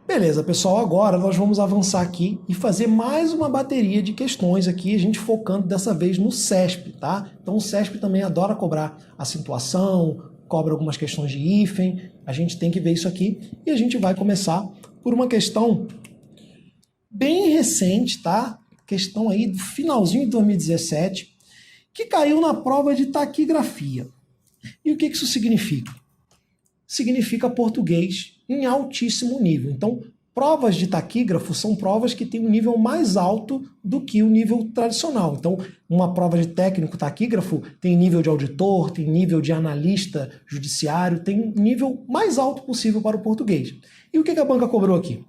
Beleza, pessoal, agora nós vamos avançar aqui e fazer mais uma bateria de questões aqui, a gente focando dessa vez no CESP, tá? Então o CESP também adora cobrar acentuação, cobra algumas questões de hífen, a gente tem que ver isso aqui e a gente vai começar por uma questão bem recente, tá? Questão aí do finalzinho de 2017, que caiu na prova de taquigrafia. E o que isso significa? Significa português em altíssimo nível. Então, provas de taquígrafo são provas que têm um nível mais alto do que o nível tradicional. Então, uma prova de técnico taquígrafo tem nível de auditor, tem nível de analista judiciário, tem nível mais alto possível para o português. E o que a banca cobrou aqui?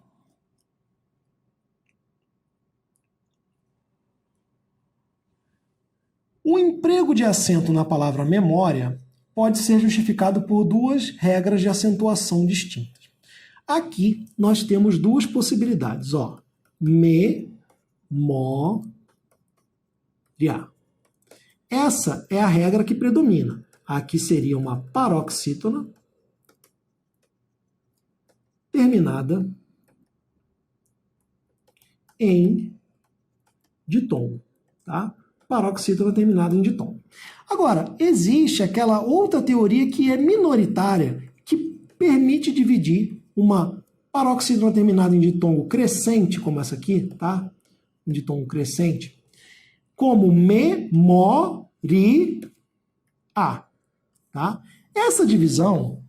O emprego de acento na palavra memória pode ser justificado por duas regras de acentuação distintas. Aqui nós temos duas possibilidades, ó. Memória. Essa é a regra que predomina. Aqui seria uma paroxítona terminada em ditongo, tá? Paroxítona terminada em ditongo. Agora, existe aquela outra teoria que é minoritária, que permite dividir uma paroxítona terminada em ditongo crescente, como essa aqui, tá? Em ditongo crescente, como memória, tá? Essa divisão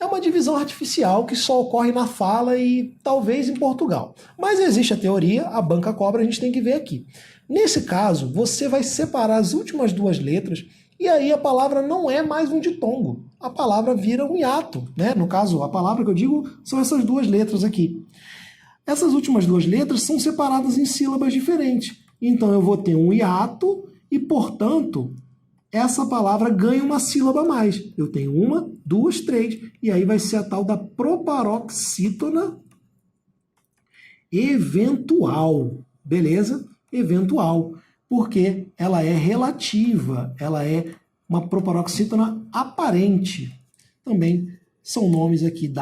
é uma divisão artificial que só ocorre na fala e talvez em Portugal. Mas existe a teoria, a banca cobra, a gente tem que ver aqui. Nesse caso, você vai separar as últimas duas letras e aí a palavra não é mais um ditongo. A palavra vira um hiato, né? No caso, a palavra que eu digo são essas duas letras aqui. Essas últimas duas letras são separadas em sílabas diferentes. Então eu vou ter um hiato e, portanto, essa palavra ganha uma sílaba a mais. Eu tenho uma, duas, três. E aí vai ser a tal da proparoxítona eventual. Beleza? Eventual. Porque ela é relativa. Ela é uma proparoxítona aparente. Também são nomes aqui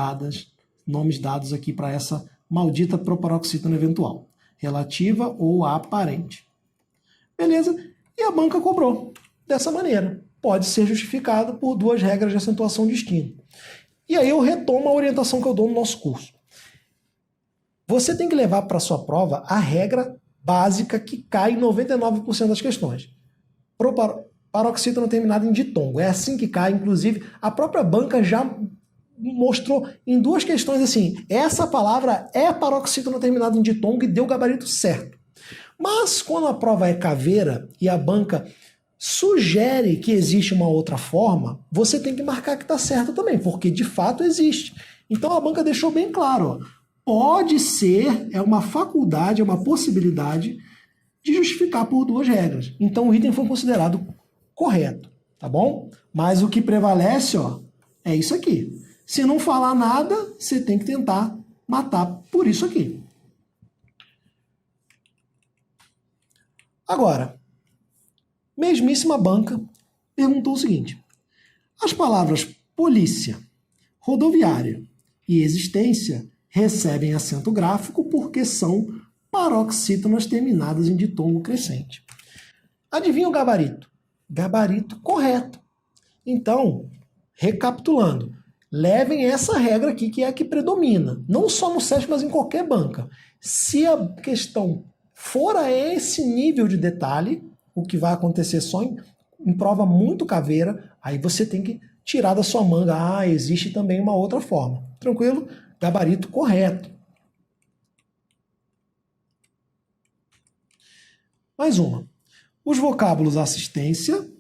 nomes dados aqui para essa maldita proparoxítona eventual. Relativa ou aparente. Beleza? E a banca cobrou dessa maneira. Pode ser justificado por duas regras de acentuação distintas. E aí eu retomo a orientação que eu dou no nosso curso. Você tem que levar para a sua prova a regra básica que cai em 99% das questões. Paroxítona terminada em ditongo. É assim que cai. Inclusive, a própria banca já mostrou em duas questões assim, essa palavra é paroxítona terminada em ditongo e deu o gabarito certo. Mas quando a prova é caveira e a banca sugere que existe uma outra forma, você tem que marcar que está certo também, porque de fato existe. Então a banca deixou bem claro, ó, pode ser, é uma faculdade, é uma possibilidade de justificar por duas regras. Então o item foi considerado correto, tá bom? Mas o que prevalece, ó, é isso aqui. Se não falar nada, você tem que tentar matar por isso aqui. Agora, mesmíssima banca perguntou o seguinte: as palavras polícia, rodoviária e existência recebem acento gráfico porque são paroxítonas terminadas em ditongo crescente. Adivinha o gabarito? Gabarito correto. Então, recapitulando, levem essa regra aqui que é a que predomina, não só no CESP, mas em qualquer banca. Se a questão for a esse nível de detalhe, o que vai acontecer só em prova muito caveira, aí você tem que tirar da sua manga, ah, existe também uma outra forma. Tranquilo? Gabarito correto. Mais uma. Os vocábulos assistência,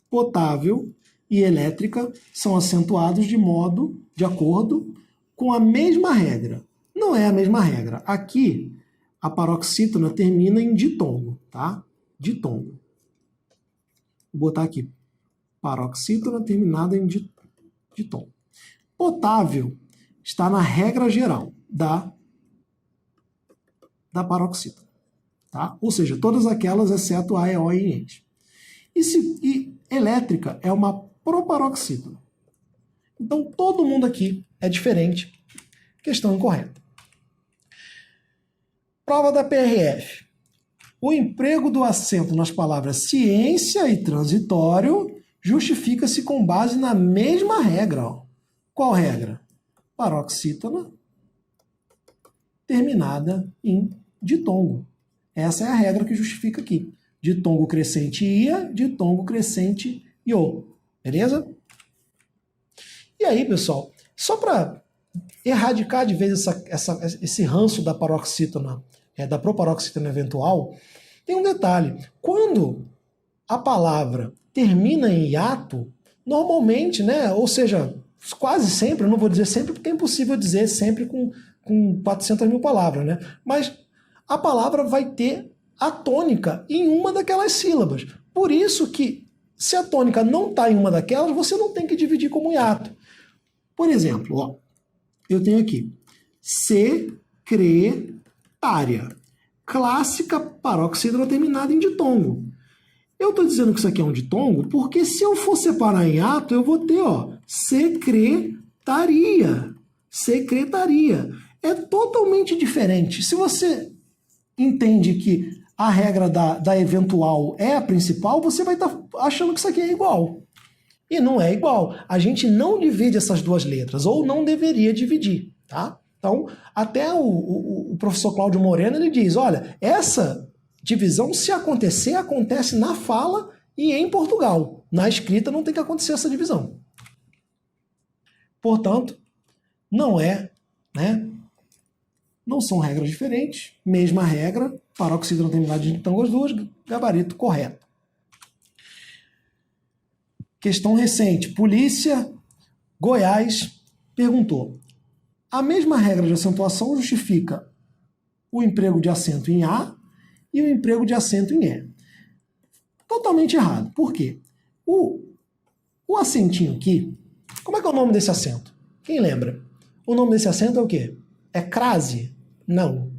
potável e elétrica são acentuados de acordo com a mesma regra. Não é a mesma regra. Aqui, a paroxítona termina em ditongo, tá? Ditongo. Vou botar aqui. Paroxítona terminada em ditongo. Potável está na regra geral da paroxítona. Tá? Ou seja, todas aquelas exceto A, E, O e N. E elétrica é uma proparoxítona. Então, todo mundo aqui é diferente. Questão incorreta. Prova da PRF. O emprego do acento nas palavras ciência e transitório justifica-se com base na mesma regra. Ó. Qual regra? Paroxítona terminada em ditongo. Essa é a regra que justifica aqui. Ditongo crescente ia, ditongo crescente iô. Beleza? E aí, pessoal, só para erradicar de vez esse ranço da paroxítona, da proparoxítona eventual, tem um detalhe. Quando a palavra termina em hiato, normalmente, né, ou seja, quase sempre, eu não vou dizer sempre porque é impossível dizer sempre com 400 mil palavras, né? Mas a palavra vai ter a tônica em uma daquelas sílabas. Por isso que, se a tônica não está em uma daquelas, você não tem que dividir como hiato. Por exemplo, ó, eu tenho aqui secretária, clássica paroxítona terminada em ditongo. Eu estou dizendo que isso aqui é um ditongo porque se eu for separar em hiato, eu vou ter, ó, secretaria. Secretaria. É totalmente diferente. Se você entende que a regra da eventual é a principal, você vai estar achando que isso aqui é igual. E não é igual. A gente não divide essas duas letras, ou não deveria dividir, tá? Então, até o professor Cláudio Moreno, ele diz, olha, essa divisão, se acontecer, acontece na fala e em Portugal. Na escrita não tem que acontecer essa divisão. Portanto, não é, né? Não são regras diferentes, mesma regra, paroxítona terminada de ditongo as duas, gabarito correto. Questão recente, Polícia Goiás perguntou: a mesma regra de acentuação justifica o emprego de acento em A e o emprego de acento em E. Totalmente errado. Por quê? O acentinho aqui, como é que é o nome desse acento? Quem lembra? O nome desse acento é o quê? É crase? Não.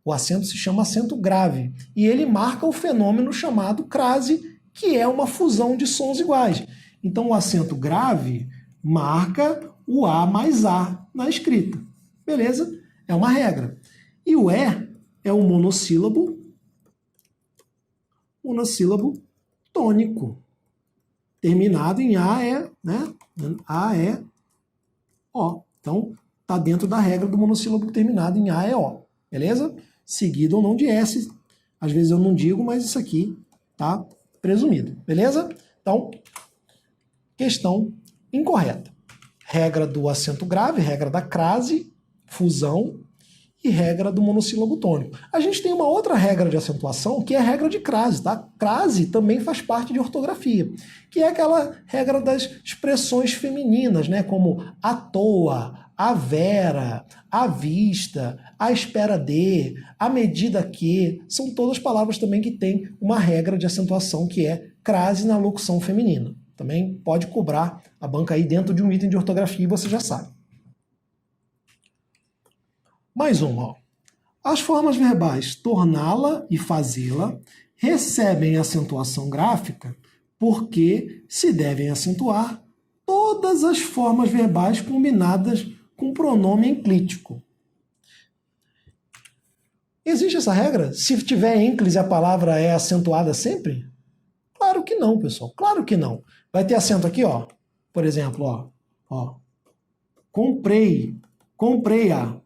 O acento se chama acento grave. E ele marca o fenômeno chamado crase, que é uma fusão de sons iguais. Então o acento grave marca o A mais A na escrita. Beleza? É uma regra. E o E é um monossílabo tônico. Terminado em A é, né? A é O. Então, está dentro da regra do monossílabo terminado em A é O. Beleza? Seguido ou não de S. Às vezes eu não digo, mas isso aqui tá presumido. Beleza? Então, questão incorreta. Regra do acento grave, regra da crase, fusão e regra do monossílabo tônico. A gente tem uma outra regra de acentuação, que é a regra de crase, tá? Crase também faz parte de ortografia, que é aquela regra das expressões femininas, né? Como à toa, à vera, à vista, à espera de, à medida que, são todas palavras também que têm uma regra de acentuação que é crase na locução feminina. Também pode cobrar a banca aí dentro de um item de ortografia e você já sabe. Mais uma, ó. As formas verbais torná-la e fazê-la recebem acentuação gráfica porque se devem acentuar todas as formas verbais combinadas com pronome enclítico. Existe essa regra? Se tiver ênclise, a palavra é acentuada sempre? Claro que não, pessoal. Claro que não. Vai ter acento aqui, ó. Por exemplo, ó. Comprei. Comprei-a.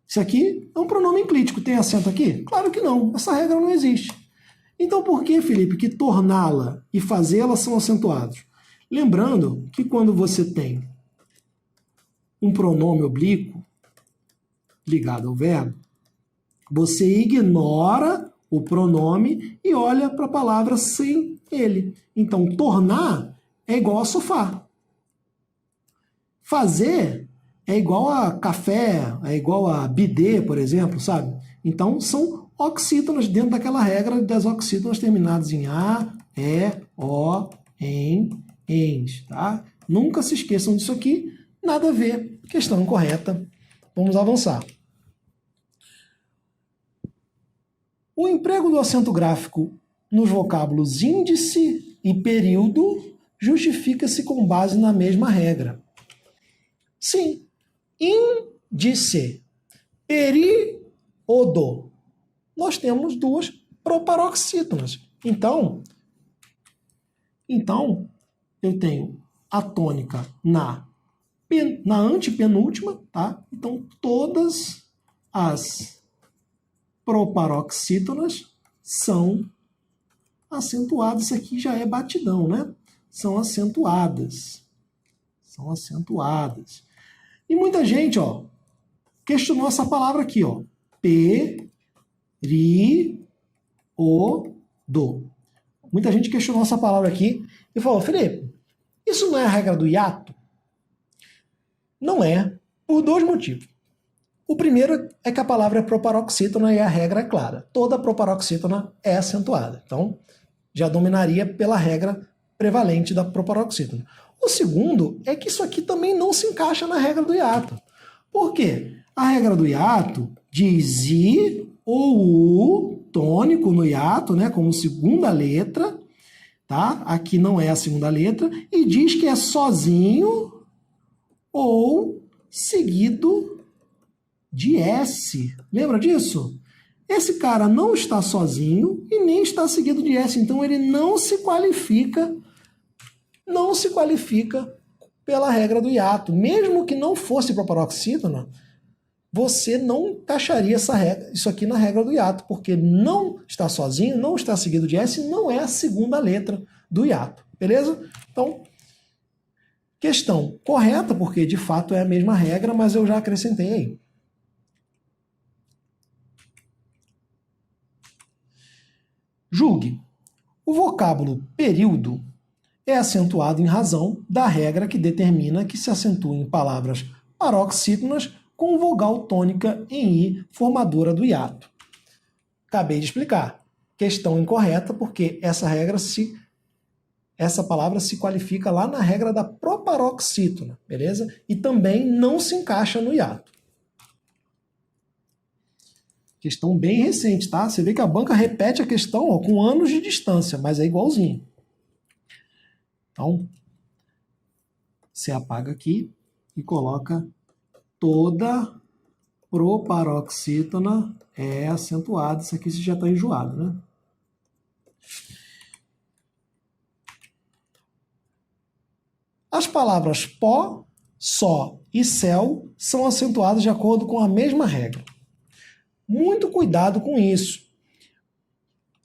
Isso aqui é um pronome enclítico. Tem acento aqui? Claro que não. Essa regra não existe. Então por que, Felipe, que torná-la e fazê-la são acentuados? Lembrando que quando você tem um pronome oblíquo ligado ao verbo, você ignora o pronome e olha para a palavra sem ele. Então, tornar é igual a sofá. Fazer é igual a café, é igual a bidê, por exemplo, sabe? Então, são oxítonas dentro daquela regra das oxítonas terminadas em A, E, O, em, ens, tá? Nunca se esqueçam disso aqui, nada a ver, questão incorreta. Vamos avançar. O emprego do acento gráfico nos vocábulos índice e período justifica-se com base na mesma regra. Sim, índice, período, o do? Nós temos duas proparoxítonas. Então, eu tenho a tônica na antepenúltima, tá? Então, todas as proparoxítonas são acentuadas. Isso aqui já é batidão, né? São acentuadas. São acentuadas. E muita gente, ó, questionou essa palavra aqui, ó. Período. Muita gente questionou essa palavra aqui e falou, Felipe, isso não é a regra do hiato? Não é, por dois motivos. O primeiro é que a palavra é proparoxítona e a regra é clara. Toda proparoxítona é acentuada. Então, já dominaria pela regra prevalente da proparoxítona. O segundo é que isso aqui também não se encaixa na regra do hiato. Por quê? A regra do hiato diz I ou U tônico no hiato, né, como segunda letra, tá? Aqui não é a segunda letra, e diz que é sozinho ou seguido de S. Lembra disso? Esse cara não está sozinho e nem está seguido de S, então ele não se qualifica pela regra do hiato. Mesmo que não fosse proparoxítona, você não encaixaria isso aqui na regra do hiato, porque não está sozinho, não está seguido de S, não é a segunda letra do hiato. Beleza? Então, questão correta, porque de fato é a mesma regra, mas eu já acrescentei aí. Julgue. O vocábulo período é acentuado em razão da regra que determina que se acentua em palavras paroxítonas com vogal tônica em I, formadora do hiato. Acabei de explicar. Questão incorreta, porque essa palavra se qualifica lá na regra da proparoxítona, beleza? E também não se encaixa no hiato. Questão bem recente, tá? Você vê que a banca repete a questão, ó, com anos de distância, mas é igualzinho. Então, você apaga aqui e coloca toda proparoxítona é acentuada. Isso aqui você já está enjoado, né? As palavras pó, só e céu são acentuadas de acordo com a mesma regra. Muito cuidado com isso.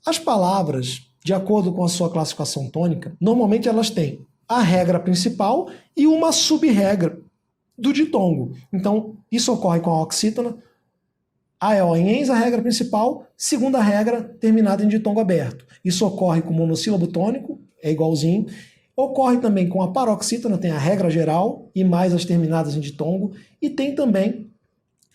As palavras, de acordo com a sua classificação tônica, normalmente elas têm a regra principal e uma sub-regra do ditongo. Então, isso ocorre com a oxítona. A é o em a regra principal, segunda regra terminada em ditongo aberto. Isso ocorre com o monossílabo tônico, é igualzinho. Ocorre também com a paroxítona, tem a regra geral e mais as terminadas em ditongo. E tem também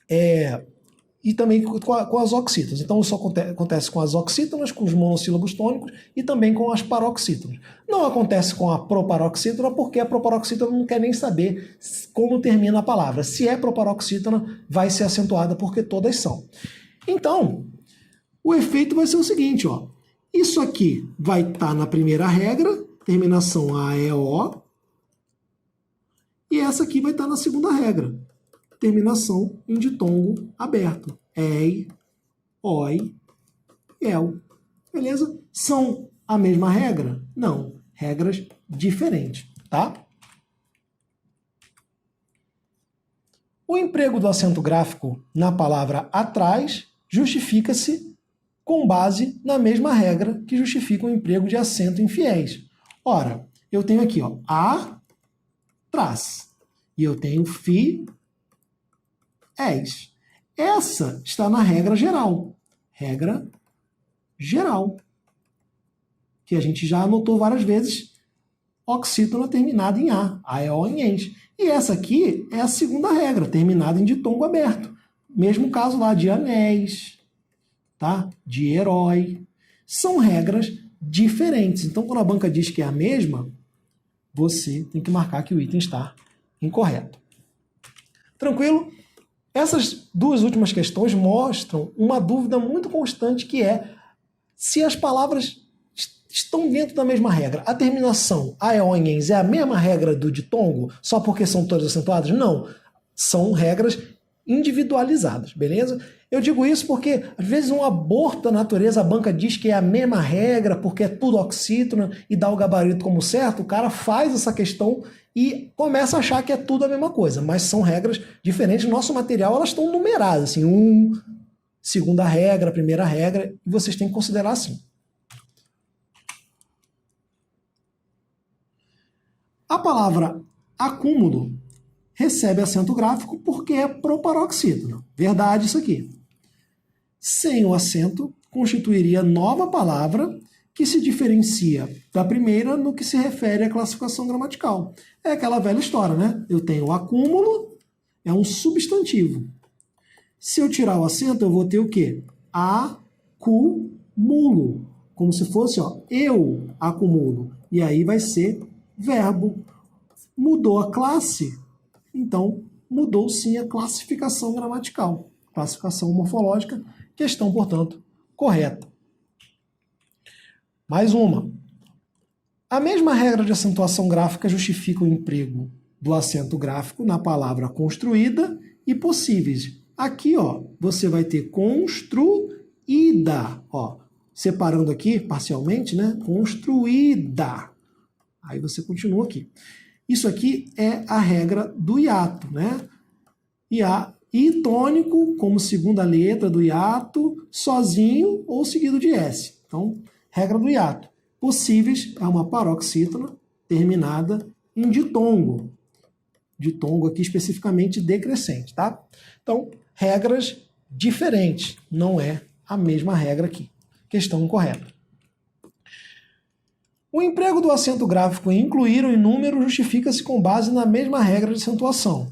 com as oxítonas. Então isso acontece com as oxítonas, com os monossílabos tônicos e também com as paroxítonas. Não acontece com a proparoxítona, porque a proparoxítona não quer nem saber como termina a palavra. Se é proparoxítona, vai ser acentuada, porque todas são. Então, o efeito vai ser o seguinte, ó. Isso aqui vai estar na primeira regra, terminação A, E, O, e essa aqui vai estar na segunda regra, terminação em ditongo aberto. Ei, oi, el. Beleza? São a mesma regra? Não. Regras diferentes, tá? O emprego do acento gráfico na palavra atrás justifica-se com base na mesma regra que justifica o emprego de acento em fiéis. Ora, eu tenho aqui, ó, atrás. E eu tenho fi, és. Essa está na regra geral. Regra geral. Que a gente já anotou várias vezes. Oxítona terminada em A. A é O em ES. E essa aqui é a segunda regra, terminada em ditongo aberto. Mesmo caso lá de anéis, tá? De herói. São regras diferentes. Então, quando a banca diz que é a mesma, você tem que marcar que o item está incorreto. Tranquilo? Essas duas últimas questões mostram uma dúvida muito constante, que é se as palavras estão dentro da mesma regra. A terminação A, E, O, em ES é a mesma regra do ditongo, só porque são todas acentuadas? Não. São regras individualizadas, beleza? Eu digo isso porque, às vezes, um aborto da natureza, a banca diz que é a mesma regra, porque é tudo oxítono e dá o gabarito como certo, o cara faz essa questão e começa a achar que é tudo a mesma coisa, mas são regras diferentes. Nosso material, elas estão numeradas, assim, segunda regra, primeira regra, e vocês têm que considerar assim. A palavra acúmulo recebe acento gráfico porque é proparoxítono. Verdade isso aqui. Sem o acento, constituiria nova palavra que se diferencia da primeira no que se refere à classificação gramatical. É aquela velha história, né? Eu tenho o acúmulo, é um substantivo. Se eu tirar o acento, eu vou ter o quê? Acumulo. Como se fosse, ó, eu acumulo. E aí vai ser verbo. Mudou a classe, então mudou sim a classificação gramatical. Classificação morfológica, questão, portanto, correta. Mais uma. A mesma regra de acentuação gráfica justifica o emprego do acento gráfico na palavra construída e possíveis. Aqui, ó, você vai ter construída, ó, separando aqui parcialmente, né? Construída. Aí você continua aqui. Isso aqui é a regra do hiato, né? I tônico como segunda letra do hiato, sozinho ou seguido de S. Então, regra do hiato. Possíveis é uma paroxítona terminada em ditongo. Ditongo aqui especificamente decrescente, tá? Então, regras diferentes. Não é a mesma regra aqui. Questão correta. O emprego do acento gráfico em incluir em número justifica-se com base na mesma regra de acentuação.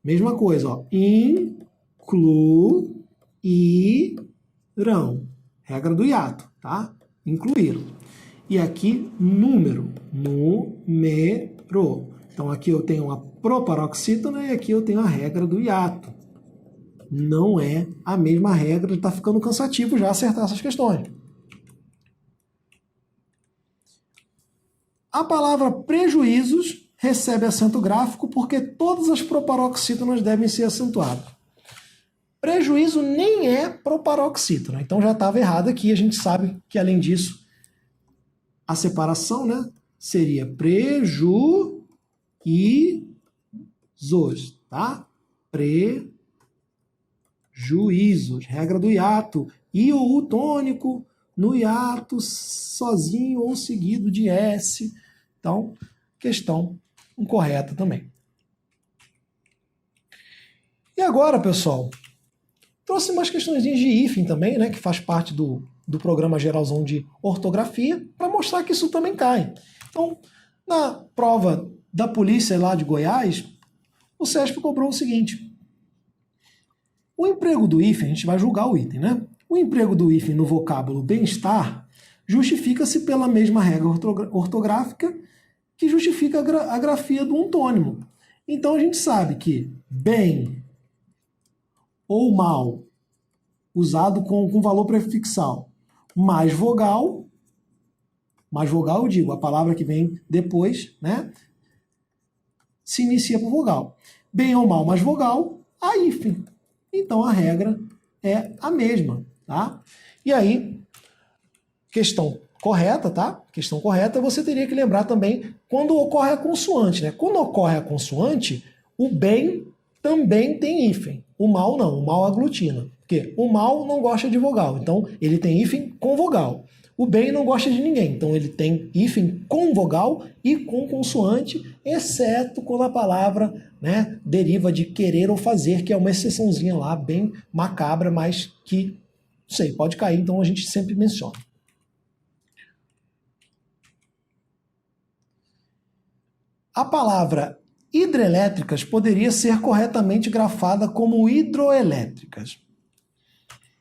Mesma coisa, ó. Incluirão. Regra do hiato, tá? Incluíram. E aqui, número. Número. Então aqui eu tenho uma proparoxítona e aqui eu tenho a regra do hiato. Não é a mesma regra, está ficando cansativo já acertar essas questões. A palavra prejuízos recebe acento gráfico porque todas as proparoxítonas devem ser acentuadas. Prejuízo nem é proparoxítona, então já estava errado aqui. A gente sabe que, além disso, a separação, né, seria prejuízos, tá? Prejuízos, regra do hiato. E o U tônico no hiato, sozinho ou seguido de S. Então, questão incorreta também. E agora, pessoal, trouxe umas questões de hífen também, né, que faz parte do programa geralzão de ortografia, para mostrar que isso também cai. Então, na prova da polícia lá de Goiás, o CESP cobrou o seguinte. O emprego do hífen, a gente vai julgar o item, né? O emprego do hífen no vocábulo bem-estar justifica-se pela mesma regra ortográfica que justifica a grafia do ontônimo. Então a gente sabe que bem ou mal, usado com valor prefixal, mais vogal eu digo, a palavra que vem depois, né, se inicia por vogal. Bem ou mal mais vogal, a hífen. Então a regra é a mesma, tá? E aí, questão correta, tá? Questão correta, você teria que lembrar também quando ocorre a consoante, né? Quando ocorre a consoante, o bem também tem hífen. O mal não, o mal aglutina. Porque o mal não gosta de vogal, então ele tem hífen com vogal. O bem não gosta de ninguém, então ele tem hífen com vogal e com consoante, exceto quando a palavra, né, deriva de querer ou fazer, que é uma exceçãozinha lá, bem macabra, mas que, não sei, pode cair, então a gente sempre menciona. A palavra hidrelétricas poderia ser corretamente grafada como hidroelétricas.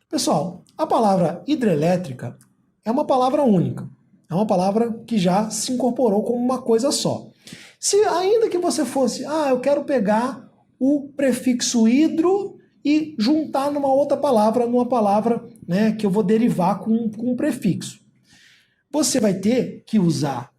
Pessoal, a palavra hidrelétrica é uma palavra única. É uma palavra que já se incorporou como uma coisa só. Se ainda que você fosse, eu quero pegar o prefixo hidro e juntar numa outra palavra, né, que eu vou derivar com um prefixo. Você vai ter que usar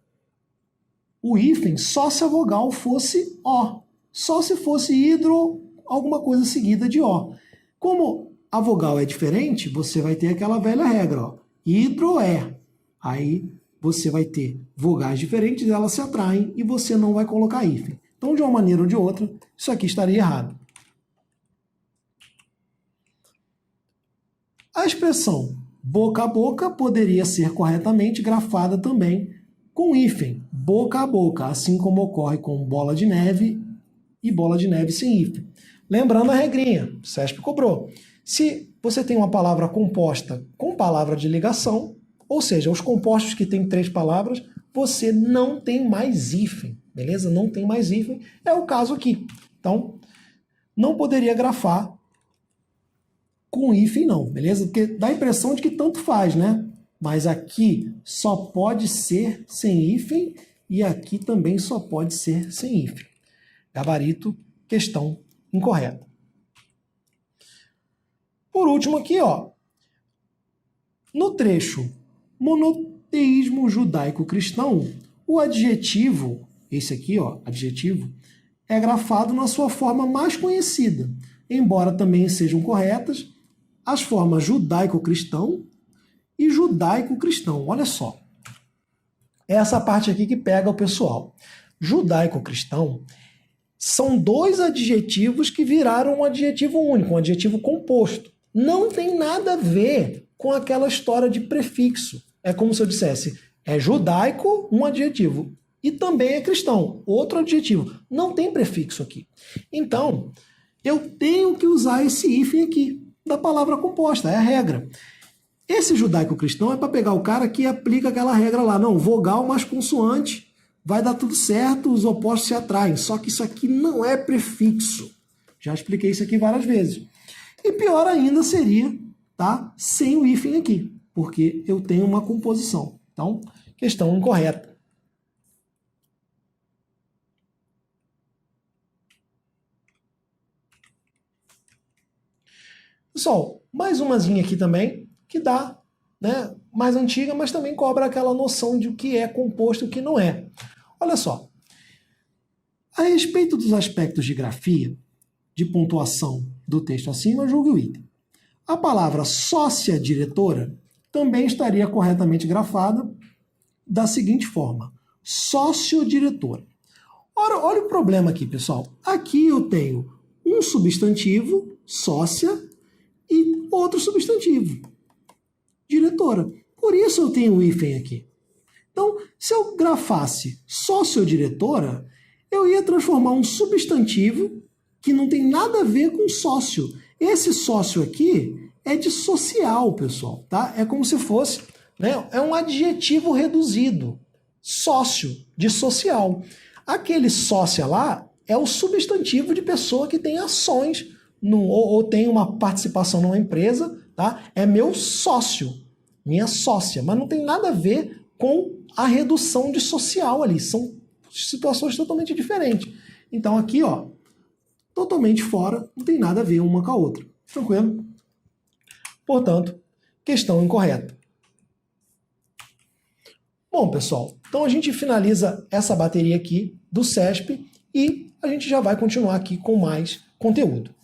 o hífen só se a vogal fosse O. Só se fosse hidro, alguma coisa seguida de O. Como a vogal é diferente, você vai ter aquela velha regra, ó, hidro-é. Aí você vai ter vogais diferentes, elas se atraem e você não vai colocar hífen. Então, de uma maneira ou de outra, isso aqui estaria errado. A expressão boca a boca poderia ser corretamente grafada também com hífen, boca a boca, assim como ocorre com bola de neve e bola de neve sem hífen. Lembrando a regrinha, o CESP cobrou. Se você tem uma palavra composta com palavra de ligação, ou seja, os compostos que têm 3 palavras, você não tem mais hífen, beleza? Não tem mais hífen, é o caso aqui. Então, não poderia grafar com hífen não, beleza? Porque dá a impressão de que tanto faz, né? Mas aqui só pode ser sem hífen e aqui também só pode ser sem hífen. Gabarito, questão incorreta. Por último aqui, ó, no trecho monoteísmo judaico-cristão, o adjetivo, esse aqui, ó, adjetivo, é grafado na sua forma mais conhecida, embora também sejam corretas as formas judaico-cristão e judaico-cristão. Olha só. É essa parte aqui que pega o pessoal. Judaico-cristão são 2 adjetivos que viraram um adjetivo único, um adjetivo composto. Não tem nada a ver com aquela história de prefixo. É como se eu dissesse, é judaico, um adjetivo, e também é cristão, outro adjetivo. Não tem prefixo aqui. Então, eu tenho que usar esse hífen aqui, da palavra composta, é a regra. Esse judaico-cristão é para pegar o cara que aplica aquela regra lá, não, vogal mais consoante, vai dar tudo certo, os opostos se atraem. Só que isso aqui não é prefixo. Já expliquei isso aqui várias vezes. E pior ainda seria, tá, sem o hífen aqui, porque eu tenho uma composição. Então, questão incorreta. Pessoal, mais umazinha aqui também, que dá, né, mais antiga, mas também cobra aquela noção de o que é composto e o que não é. Olha só, a respeito dos aspectos de grafia, de pontuação do texto acima, julgue o item. A palavra sócia-diretora também estaria corretamente grafada da seguinte forma, sócio-diretora. Olha o problema aqui, pessoal. Aqui eu tenho um substantivo, sócia, e outro substantivo, diretora. Por isso eu tenho o hífen aqui. Então, se eu grafasse sócio-diretora, eu ia transformar um substantivo que não tem nada a ver com sócio. Esse sócio aqui é de social, pessoal, tá? É como se fosse, né, é um adjetivo reduzido. Sócio, de social. Aquele sócia lá é o substantivo de pessoa que tem ações ou tem uma participação numa empresa, tá? É meu sócio, minha sócia, mas não tem nada a ver com a redução de social ali. São situações totalmente diferentes. Então aqui, ó, totalmente fora, não tem nada a ver uma com a outra. Tranquilo? Portanto, questão incorreta. Bom, pessoal, então a gente finaliza essa bateria aqui do CESP e a gente já vai continuar aqui com mais conteúdo.